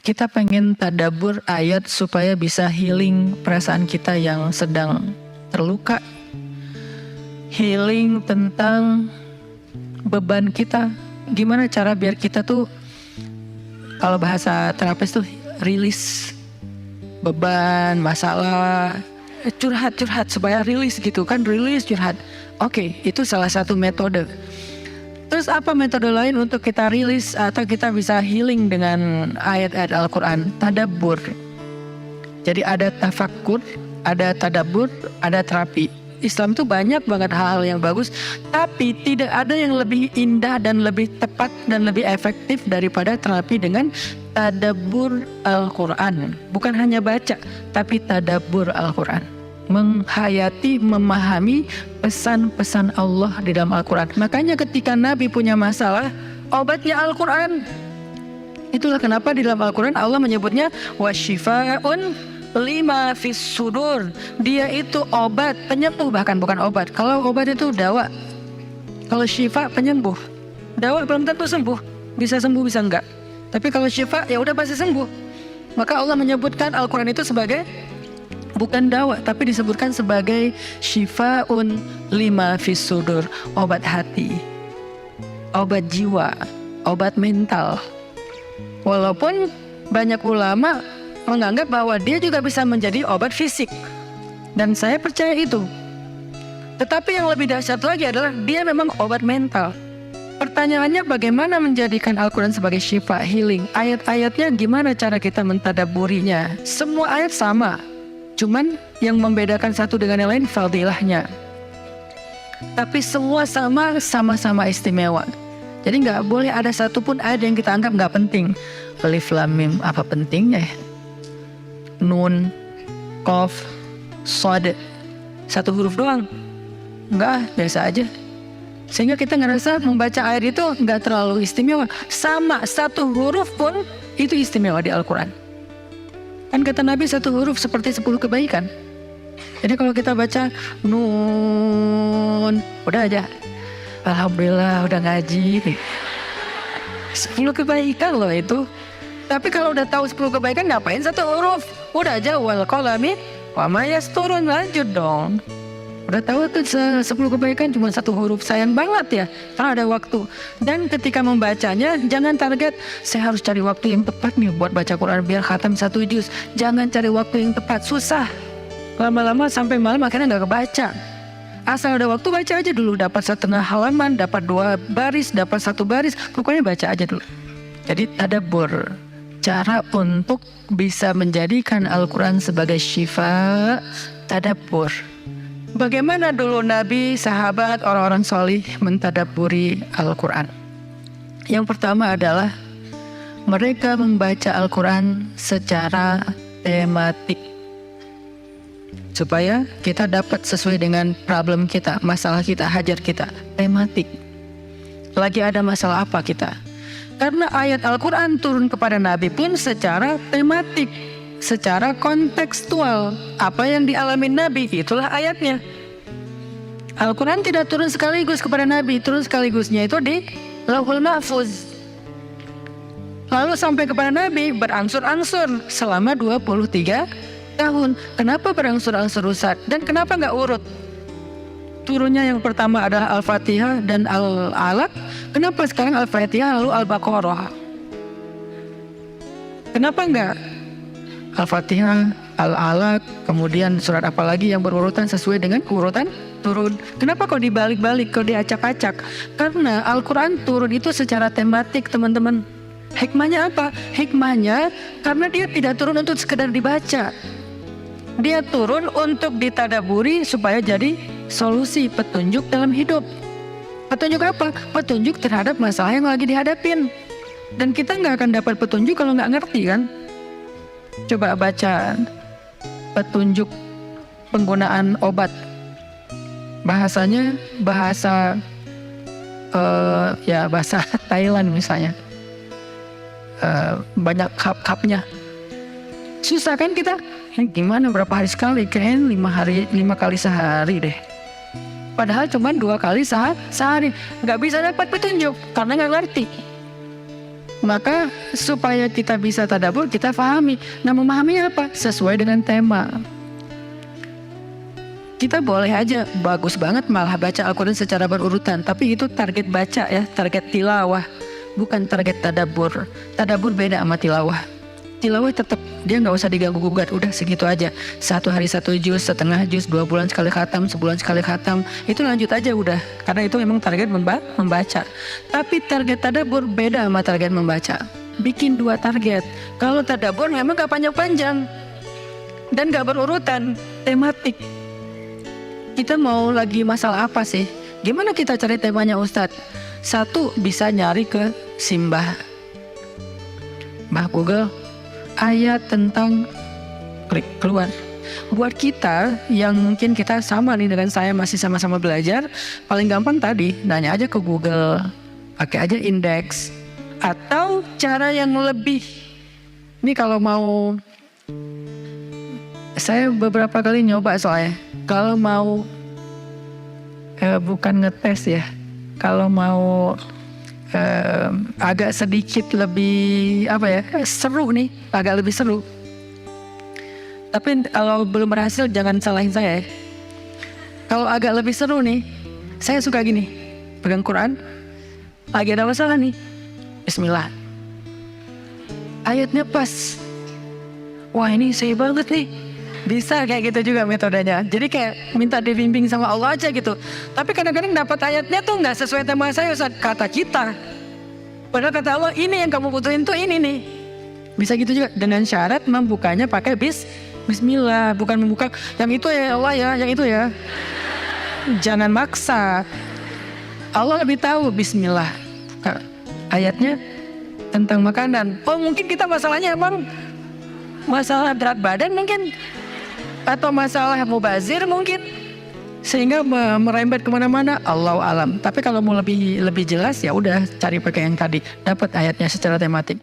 kita pengen tadabbur ayat supaya bisa healing perasaan kita yang sedang terluka, healing tentang beban kita. Gimana cara biar kita tuh, kalau bahasa terapis tuh, rilis beban, masalah, curhat supaya rilis gitu kan, rilis curhat. Oke, itu salah satu metode. Terus apa metode lain untuk kita rilis atau kita bisa healing dengan ayat-ayat Al-Quran? Tadabbur. Jadi ada tafakkur, ada tadabbur, ada terapi. Islam itu banyak banget hal-hal yang bagus, tapi tidak ada yang lebih indah dan lebih tepat dan lebih efektif daripada terapi dengan tadabbur Al-Quran. Bukan hanya baca, tapi tadabbur Al-Quran. Menghayati, memahami pesan-pesan Allah di dalam Al-Quran. Makanya ketika Nabi punya masalah, obatnya Al-Quran. Itulah kenapa di dalam Al-Quran Allah menyebutnya wasyifa'un lima fis sudur. Dia itu obat, penyembuh, bahkan bukan obat. Kalau obat itu dawa, kalau syifa penyembuh. Dawa belum tentu sembuh, bisa sembuh bisa enggak. Tapi kalau syifa ya udah pasti sembuh. Maka Allah menyebutkan Al-Quran itu sebagai bukan dawa, tapi disebutkan sebagai syifa'un lima fis sudur, obat hati, obat jiwa, obat mental. Walaupun banyak ulama menganggap bahwa dia juga bisa menjadi obat fisik, dan saya percaya itu. Tetapi yang lebih dahsyat lagi adalah dia memang obat mental. Pertanyaannya, bagaimana menjadikan Al-Quran sebagai syifa, healing? Ayat-ayatnya gimana cara kita mentadabburinya? Semua ayat sama, cuman yang membedakan satu dengan yang lain fadilahnya. Tapi semua sama-sama istimewa. Jadi nggak boleh ada satupun ayat yang kita anggap nggak penting. Alif Lam Mim, apa pentingnya ya? Nun, Qaf, Shad, satu huruf doang. Enggak, biasa aja. Sehingga kita ngerasa membaca ayat itu nggak terlalu istimewa. Sama, satu huruf pun itu istimewa di Al-Quran. Kan kata Nabi satu huruf seperti 10 kebaikan. Jadi kalau kita baca Nun, udah aja, alhamdulillah udah ngaji nih. 10 kebaikan loh itu. Tapi kalau udah tahu 10 kebaikan, ngapain satu huruf? Udah aja wal qalami wa ma yasturun, lanjut dong. Udah tahu tuh 10 kebaikan cuma satu huruf, sayang banget ya karena ada waktu. Dan ketika membacanya jangan target saya harus cari waktu yang tepat nih buat baca Quran biar khatam 1 juz. Jangan cari waktu yang tepat, susah. Lama-lama sampai malam akhirnya nggak kebaca. Asal ada waktu baca aja dulu, dapat 1/2 halaman, dapat 2 baris, dapat 1 baris, pokoknya baca aja dulu. Jadi tadabbur, cara untuk bisa menjadikan Al-Quran sebagai syifa, tadabbur. Bagaimana dulu Nabi, sahabat, orang-orang solih mentadabburi Al-Quran? Yang pertama adalah mereka membaca Al-Quran secara tematik, supaya kita dapat sesuai dengan problem kita, masalah kita, hajat kita. Tematik. Lagi ada masalah apa kita? Karena ayat Al-Quran turun kepada Nabi pun secara tematik, secara kontekstual. Apa yang dialami Nabi, itulah ayatnya. Al-Quran tidak turun sekaligus kepada Nabi, turun sekaligusnya itu di Lauhul Mahfuz. Lalu sampai kepada Nabi berangsur-angsur selama 23 tahun. Kenapa berangsur-angsur Ustaz? Dan kenapa nggak urut? Turunnya yang pertama adalah Al-Fatihah dan Al-Alaq. Kenapa sekarang Al-Fatihah lalu Al-Baqarah? Kenapa enggak Al-Fatihah, Al-Alaq, kemudian surat apa lagi yang berurutan sesuai dengan urutan turun? Kenapa kok dibalik-balik, kok diacak-acak? Karena Al-Quran turun itu secara tematik, teman-teman. Hikmahnya apa? Hikmahnya karena dia tidak turun untuk sekedar dibaca. Dia turun untuk ditadaburi supaya jadi solusi, petunjuk dalam hidup. Petunjuk apa? Petunjuk terhadap masalah yang lagi dihadapin. Dan kita nggak akan dapat petunjuk kalau nggak ngerti kan? Coba baca petunjuk penggunaan obat. Bahasanya bahasa bahasa Thailand misalnya. Banyak kap-kapnya. Susah kan kita? Gimana berapa hari sekali? Kayaknya 5 kali sehari deh. Padahal cuma 2 kali sehari. Nggak bisa dapat petunjuk karena nggak ngerti. Maka supaya kita bisa tadabbur, kita pahami. Nah, memahaminya apa? Sesuai dengan tema. Kita boleh aja bagus banget malah baca Al-Quran secara berurutan, tapi itu target baca ya, target tilawah, bukan target tadabbur. Tadabbur beda sama tilawah. Tilawah tetap dia nggak usah diganggu gugat, udah segitu aja. 1 hari 1 juz, setengah juz, 2 bulan sekali khatam, sebulan sekali khatam, itu lanjut aja udah. Karena itu memang target membaca. Tapi target tadabbur beda sama target membaca. Bikin 2 target. Kalau tadabbur memang gak panjang-panjang dan gak berurutan, tematik. Kita mau lagi masalah apa sih? Gimana kita cari temanya Ustadz? 1, bisa nyari ke Simbah Google, ayat tentang, klik keluar. Buat kita yang mungkin kita sama nih dengan saya, masih sama-sama belajar, paling gampang tadi nanya aja ke Google, pakai aja indeks. Atau cara yang lebih, ini kalau mau, saya beberapa kali nyoba soalnya, kalau mau bukan ngetes ya, kalau mau agak sedikit lebih seru nih, agak lebih seru. Tapi kalau belum berhasil jangan salahin saya ya. Kalau agak lebih seru nih, saya suka gini, pegang Quran, lagi ada masalah nih, Bismillah, ayatnya pas, wah ini saya banget nih. Bisa kayak gitu juga metodenya. Jadi kayak minta dibimbing sama Allah aja gitu. Tapi kadang-kadang dapat ayatnya tuh nggak sesuai tema saya, Ustaz, kata kita. Padahal kata Allah ini yang kamu butuhin tuh ini nih. Bisa gitu juga dengan syarat membukanya pakai Bismillah, bukan membuka yang itu ya Allah ya, yang itu ya. Jangan maksa. Allah lebih tahu. Bismillah. Ayatnya tentang makanan. Oh mungkin kita masalahnya emang masalah berat badan mungkin, atau masalah mubazir mungkin, sehingga merembet kemana-mana. Allahu alam. Tapi kalau mau lebih jelas ya udah cari pakai yang tadi, dapat ayatnya secara tematik.